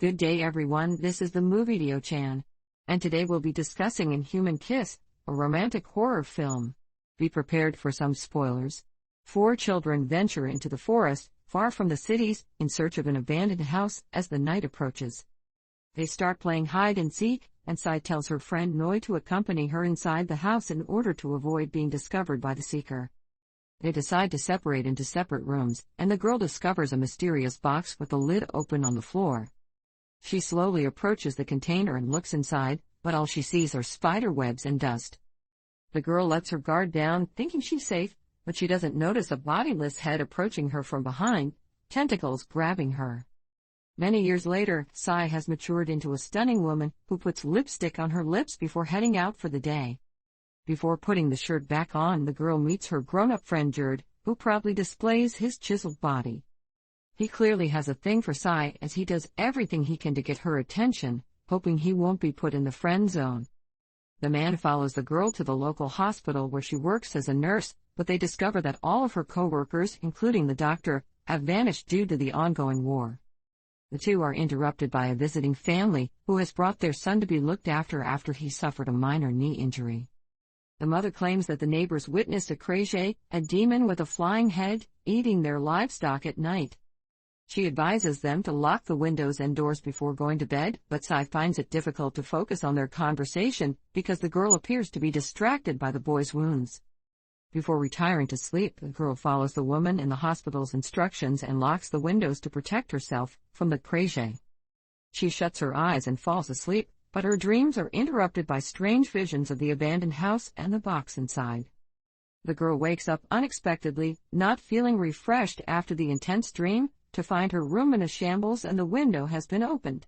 Good day everyone, this is the Moviedio chan. And today we'll be discussing Inhuman Kiss, a romantic horror film. Be prepared for some spoilers. Four children venture into the forest, far from the cities, in search of an abandoned house as the night approaches. They start playing hide and seek, and Sai tells her friend Noi to accompany her inside the house in order to avoid being discovered by the seeker. They decide to separate into separate rooms, and the girl discovers a mysterious box with the lid open on the floor. She slowly approaches the container and looks inside, but all she sees are spider webs and dust. The girl lets her guard down, thinking she's safe, but she doesn't notice a bodiless head approaching her from behind, tentacles grabbing her. Many years later, Sai has matured into a stunning woman who puts lipstick on her lips before heading out for the day. Before putting the shirt back on, the girl meets her grown-up friend Jerd, who proudly displays his chiseled body. He clearly has a thing for Sai, as he does everything he can to get her attention, hoping he won't be put in the friend zone. The man follows the girl to the local hospital where she works as a nurse, but they discover that all of her co-workers, including the doctor, have vanished due to the ongoing war. The two are interrupted by a visiting family, who has brought their son to be looked after he suffered a minor knee injury. The mother claims that the neighbors witnessed a krasue, a demon with a flying head, eating their livestock at night. She advises them to lock the windows and doors before going to bed, but Sai finds it difficult to focus on their conversation because the girl appears to be distracted by the boy's wounds. Before retiring to sleep, the girl follows the woman in the hospital's instructions and locks the windows to protect herself from the krasue. She shuts her eyes and falls asleep, but her dreams are interrupted by strange visions of the abandoned house and the box inside. The girl wakes up unexpectedly, not feeling refreshed after the intense dream, to find her room in a shambles and the window has been opened.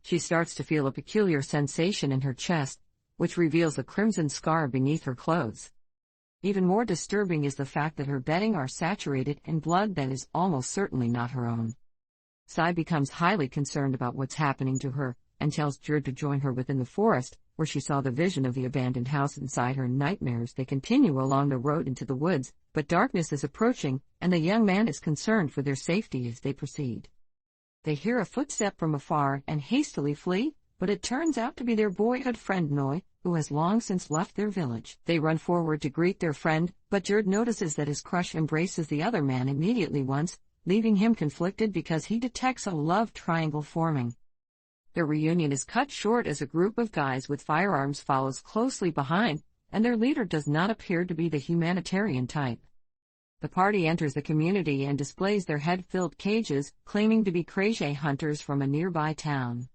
She starts to feel a peculiar sensation in her chest, which reveals a crimson scar beneath her clothes. Even more disturbing is the fact that her bedding are saturated in blood that is almost certainly not her own. Sai becomes highly concerned about what's happening to her, and tells Jerd to join her within the forest, where she saw the vision of the abandoned house inside her nightmares. They continue along the road into the woods, but darkness is approaching, and the young man is concerned for their safety as they proceed. They hear a footstep from afar and hastily flee, but it turns out to be their boyhood friend Noi, who has long since left their village. They run forward to greet their friend, but Jerd notices that his crush embraces the other man immediately once, leaving him conflicted because he detects a love triangle forming. Their reunion is cut short as a group of guys with firearms follows closely behind, and their leader does not appear to be the humanitarian type. The party enters the community and displays their head-filled cages, claiming to be krasue hunters from a nearby town.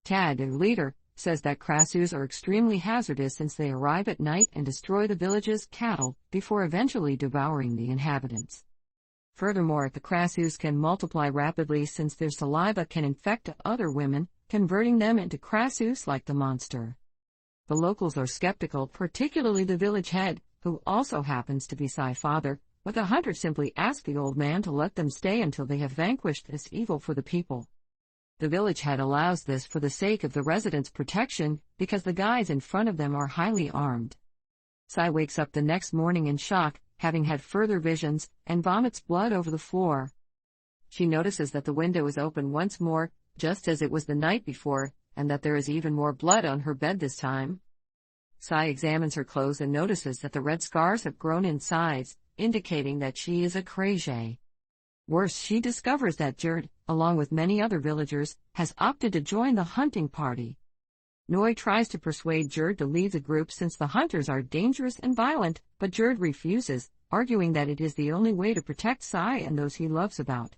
Tad, their leader, says that krasues are extremely hazardous since they arrive at night and destroy the village's cattle, before eventually devouring the inhabitants. Furthermore, the krasues can multiply rapidly since their saliva can infect other women, converting them into krasues like the monster. The locals are skeptical, particularly the village head, who also happens to be Sai's father, but the hunters simply ask the old man to let them stay until they have vanquished this evil for the people. The village head allows this for the sake of the residents' protection, because the guys in front of them are highly armed. Sai wakes up the next morning in shock, having had further visions, and vomits blood over the floor. She notices that the window is open once more, just as it was the night before, and that there is even more blood on her bed this time. Sai examines her clothes and notices that the red scars have grown in size, indicating that she is a krasue. Worse, she discovers that Jerd, along with many other villagers, has opted to join the hunting party. Noi tries to persuade Jerd to leave the group since the hunters are dangerous and violent, but Jerd refuses, arguing that it is the only way to protect Sai and those he loves about.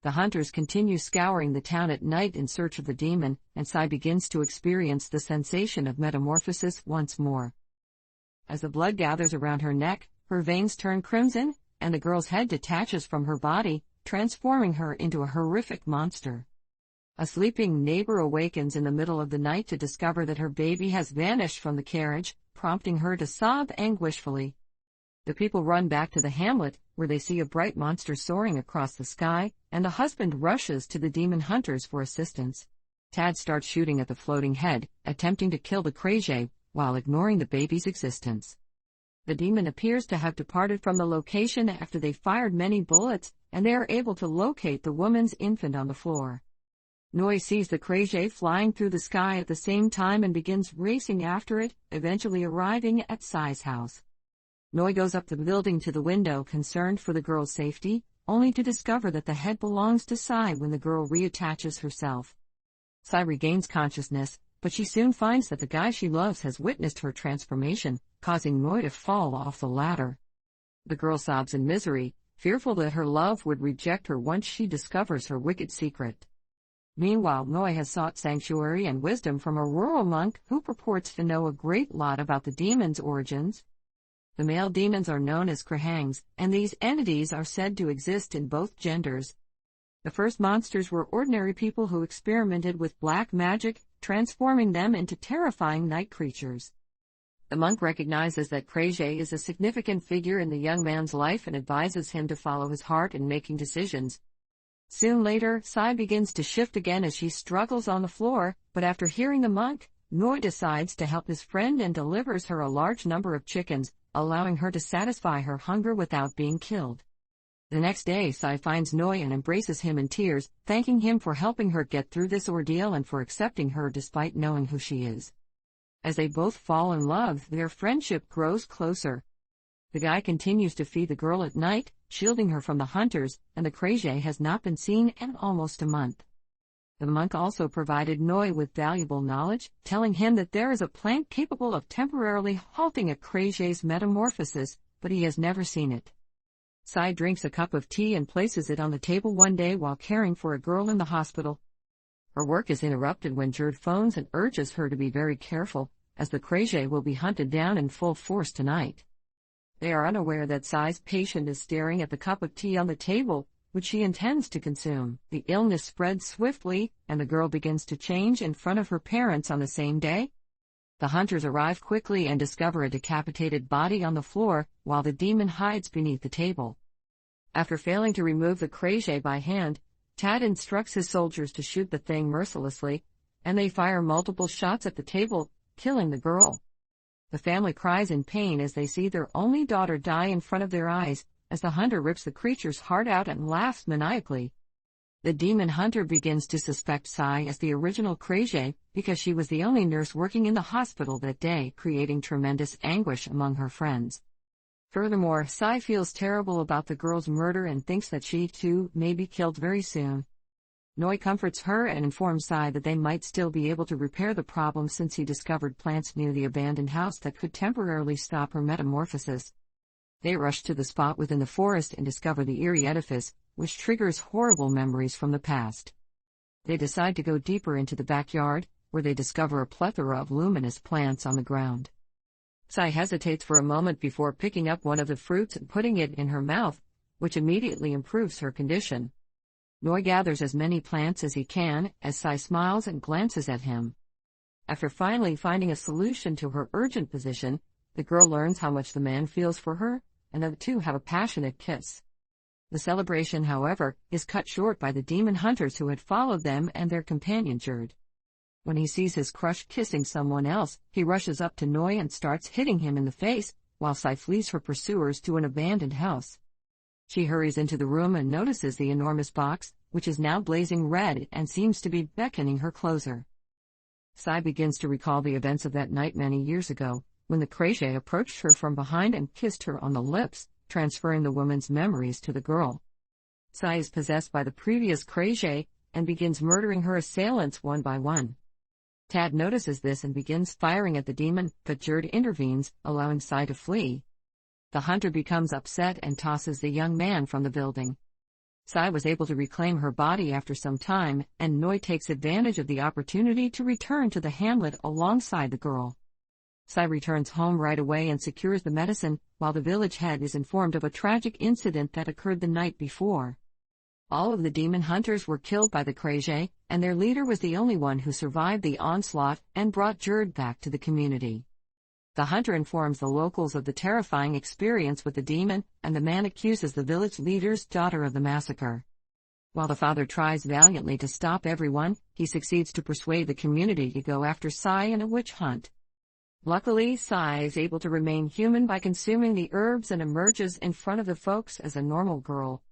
The hunters continue scouring the town at night in search of the demon, and Sai begins to experience the sensation of metamorphosis once more. As the blood gathers around her neck, her veins turn crimson, and the girl's head detaches from her body, transforming her into a horrific monster. A sleeping neighbor awakens in the middle of the night to discover that her baby has vanished from the carriage, prompting her to sob anguishfully. The people run back to the hamlet, where they see a bright monster soaring across the sky, and the husband rushes to the demon hunters for assistance. Tad starts shooting at the floating head, attempting to kill the krasue, while ignoring the baby's existence. The demon appears to have departed from the location after they fired many bullets, and they are able to locate the woman's infant on the floor. Noi sees the krasue flying through the sky at the same time and begins racing after it, eventually arriving at Sai's house. Noi goes up the building to the window, concerned for the girl's safety, only to discover that the head belongs to Sai when the girl reattaches herself. Sai regains consciousness, but she soon finds that the guy she loves has witnessed her transformation, causing Noi to fall off the ladder. The girl sobs in misery, fearful that her love would reject her once she discovers her wicked secret. Meanwhile, Noi has sought sanctuary and wisdom from a rural monk who purports to know a great lot about the demon's origins. The male demons are known as krahangs, and these entities are said to exist in both genders. The first monsters were ordinary people who experimented with black magic, transforming them into terrifying night creatures. The monk recognizes that krasue is a significant figure in the young man's life and advises him to follow his heart in making decisions. Soon later, Sai begins to shift again as she struggles on the floor, but after hearing the monk, Noi decides to help his friend and delivers her a large number of chickens, allowing her to satisfy her hunger without being killed. The next day, Sai finds Noi and embraces him in tears, thanking him for helping her get through this ordeal and for accepting her despite knowing who she is. As they both fall in love, their friendship grows closer. The guy continues to feed the girl at night, shielding her from the hunters, and the krasue has not been seen in almost a month. The monk also provided Noi with valuable knowledge, telling him that there is a plant capable of temporarily halting a krasue's metamorphosis, but he has never seen it. Sai drinks a cup of tea and places it on the table one day while caring for a girl in the hospital. Her work is interrupted when Jerd phones and urges her to be very careful, as the krasue will be hunted down in full force tonight. They are unaware that Sai's patient is staring at the cup of tea on the table, which she intends to consume. The illness spreads swiftly, and the girl begins to change in front of her parents on the same day. The hunters arrive quickly and discover a decapitated body on the floor, while the demon hides beneath the table. After failing to remove the krasue by hand, Tad instructs his soldiers to shoot the thing mercilessly, and they fire multiple shots at the table, killing the girl. The family cries in pain as they see their only daughter die in front of their eyes, as the hunter rips the creature's heart out and laughs maniacally. The demon hunter begins to suspect Sai as the original krasue, because she was the only nurse working in the hospital that day, creating tremendous anguish among her friends. Furthermore, Sai feels terrible about the girl's murder and thinks that she, too, may be killed very soon. Noi comforts her and informs Sai that they might still be able to repair the problem since he discovered plants near the abandoned house that could temporarily stop her metamorphosis. They rush to the spot within the forest and discover the eerie edifice, which triggers horrible memories from the past. They decide to go deeper into the backyard, where they discover a plethora of luminous plants on the ground. Sai hesitates for a moment before picking up one of the fruits and putting it in her mouth, which immediately improves her condition. Noi gathers as many plants as he can, as Sai smiles and glances at him. After finally finding a solution to her urgent position, the girl learns how much the man feels for her, and the two have a passionate kiss. The celebration, however, is cut short by the demon hunters who had followed them and their companion Jerd. When he sees his crush kissing someone else, he rushes up to Noi and starts hitting him in the face, while Sai flees her pursuers to an abandoned house. She hurries into the room and notices the enormous box, which is now blazing red and seems to be beckoning her closer. Sai begins to recall the events of that night many years ago, when the krasue approached her from behind and kissed her on the lips, transferring the woman's memories to the girl. Sai is possessed by the previous krasue and begins murdering her assailants one by one. Tad notices this and begins firing at the demon, but Jerd intervenes, allowing Sai to flee. The hunter becomes upset and tosses the young man from the building. Sai was able to reclaim her body after some time, and Noi takes advantage of the opportunity to return to the hamlet alongside the girl. Sai returns home right away and secures the medicine, while the village head is informed of a tragic incident that occurred the night before. All of the demon hunters were killed by the krasue, and their leader was the only one who survived the onslaught and brought Jerd back to the community. The hunter informs the locals of the terrifying experience with the demon, and the man accuses the village leader's daughter of the massacre. While the father tries valiantly to stop everyone, he succeeds to persuade the community to go after Sai in a witch hunt. Luckily, Sai is able to remain human by consuming the herbs and emerges in front of the folks as a normal girl.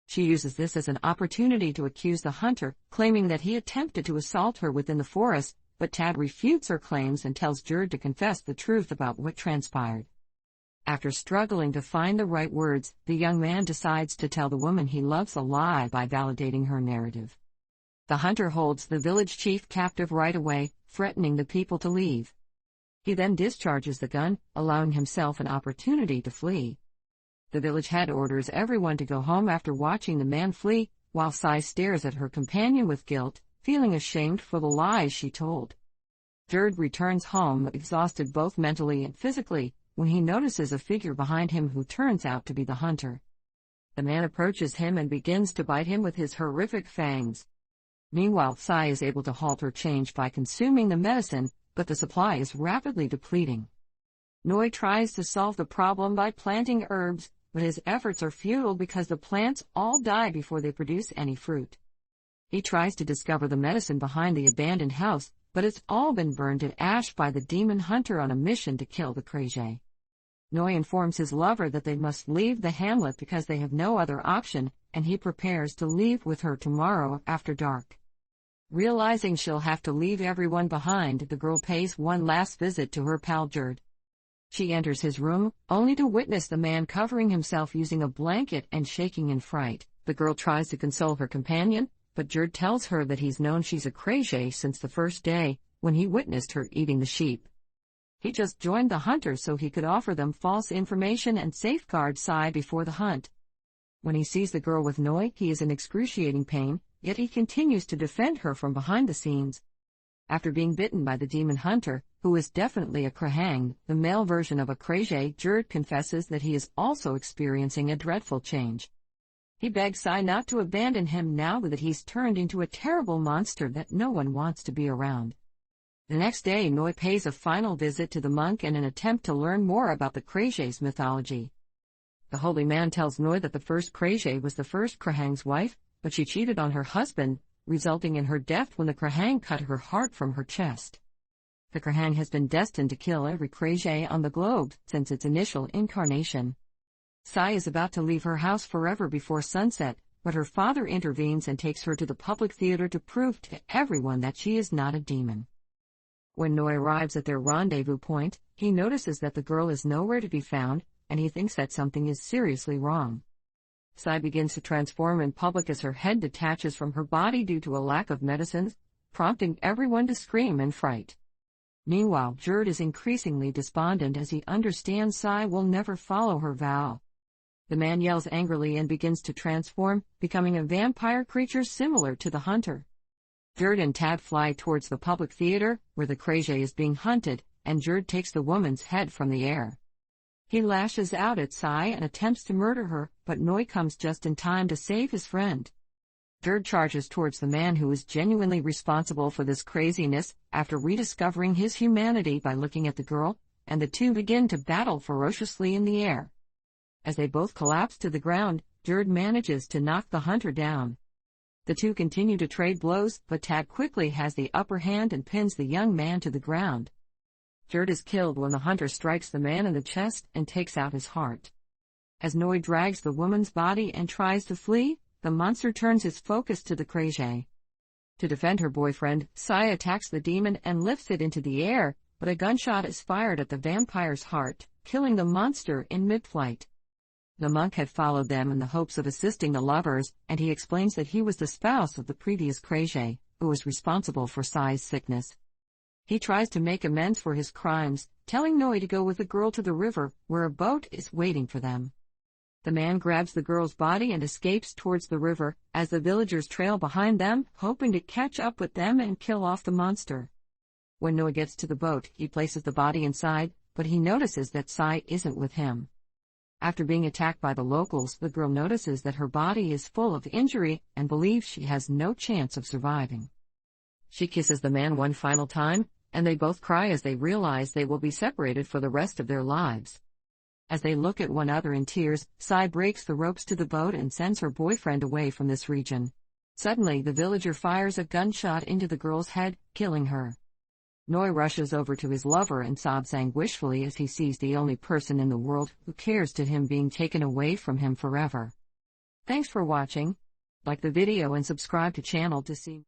She uses this as an opportunity to accuse the hunter, claiming that he attempted to assault her within the forest, but Tad refutes her claims and tells Jerd to confess the truth about what transpired. After struggling to find the right words, the young man decides to tell the woman he loves a lie by validating her narrative. The hunter holds the village chief captive right away, threatening the people to leave. He then discharges the gun, allowing himself an opportunity to flee. The village head orders everyone to go home after watching the man flee, while Sai stares at her companion with guilt, feeling ashamed for the lies she told. Jerd returns home, exhausted both mentally and physically, when he notices a figure behind him who turns out to be the hunter. The man approaches him and begins to bite him with his horrific fangs. Meanwhile, Sai is able to halt her change by consuming the medicine, but the supply is rapidly depleting. Noi tries to solve the problem by planting herbs, but his efforts are futile because the plants all die before they produce any fruit. He tries to discover the medicine behind the abandoned house, but it's all been burned to ash by the demon hunter on a mission to kill the krasue. Noi informs his lover that they must leave the hamlet because they have no other option, and he prepares to leave with her tomorrow after dark. Realizing she'll have to leave everyone behind, the girl pays one last visit to her pal Jerd. She enters his room, only to witness the man covering himself using a blanket and shaking in fright. The girl tries to console her companion, but Jerd tells her that he's known she's a krasue since the first day, when he witnessed her eating the sheep. He just joined the hunters so he could offer them false information and safeguard Sai before the hunt. When he sees the girl with Noi, he is in excruciating pain, yet he continues to defend her from behind the scenes. After being bitten by the demon hunter, who is definitely a krahang, the male version of a krasue, Jerd confesses that he is also experiencing a dreadful change. He begs Sai not to abandon him now that he's turned into a terrible monster that no one wants to be around. The next day, Noi pays a final visit to the monk in an attempt to learn more about the krasue's mythology. The holy man tells Noi that the first krasue was the first krahang's wife, but she cheated on her husband, resulting in her death when the krahang cut her heart from her chest. The krahang has been destined to kill every krasue on the globe since its initial incarnation. Sai is about to leave her house forever before sunset, but her father intervenes and takes her to the public theater to prove to everyone that she is not a demon. When Noi arrives at their rendezvous point, he notices that the girl is nowhere to be found, and he thinks that something is seriously wrong. Sai begins to transform in public as her head detaches from her body due to a lack of medicines, prompting everyone to scream in fright. Meanwhile, Jerd is increasingly despondent as he understands Sai will never follow her vow. The man yells angrily and begins to transform, becoming a vampire creature similar to the hunter. Jerd and Tad fly towards the public theater, where the krasue is being hunted, and Jerd takes the woman's head from the air. He lashes out at Sai and attempts to murder her, but Noi comes just in time to save his friend. Jerd charges towards the man who is genuinely responsible for this craziness, after rediscovering his humanity by looking at the girl, and the two begin to battle ferociously in the air. As they both collapse to the ground, Jerd manages to knock the hunter down. The two continue to trade blows, but Tad quickly has the upper hand and pins the young man to the ground. Jerd is killed when the hunter strikes the man in the chest and takes out his heart. As Noi drags the woman's body and tries to flee, the monster turns his focus to the krasue. To defend her boyfriend, Sai attacks the demon and lifts it into the air, but a gunshot is fired at the vampire's heart, killing the monster in mid-flight. The monk had followed them in the hopes of assisting the lovers, and he explains that he was the spouse of the previous krasue, who was responsible for Sai's sickness. He tries to make amends for his crimes, telling Noi to go with the girl to the river, where a boat is waiting for them. The man grabs the girl's body and escapes towards the river, as the villagers trail behind them, hoping to catch up with them and kill off the monster. When Noi gets to the boat, he places the body inside, but he notices that Sai isn't with him. After being attacked by the locals, the girl notices that her body is full of injury and believes she has no chance of surviving. She kisses the man one final time, and they both cry as they realize they will be separated for the rest of their lives. As they look at one another in tears, Sai breaks the ropes to the boat and sends her boyfriend away from this region. Suddenly, the villager fires a gunshot into the girl's head, killing her. Noi rushes over to his lover and sobs anguishfully as he sees the only person in the world who cares to him being taken away from him forever. Thanks for watching. Like the video and subscribe to channel to see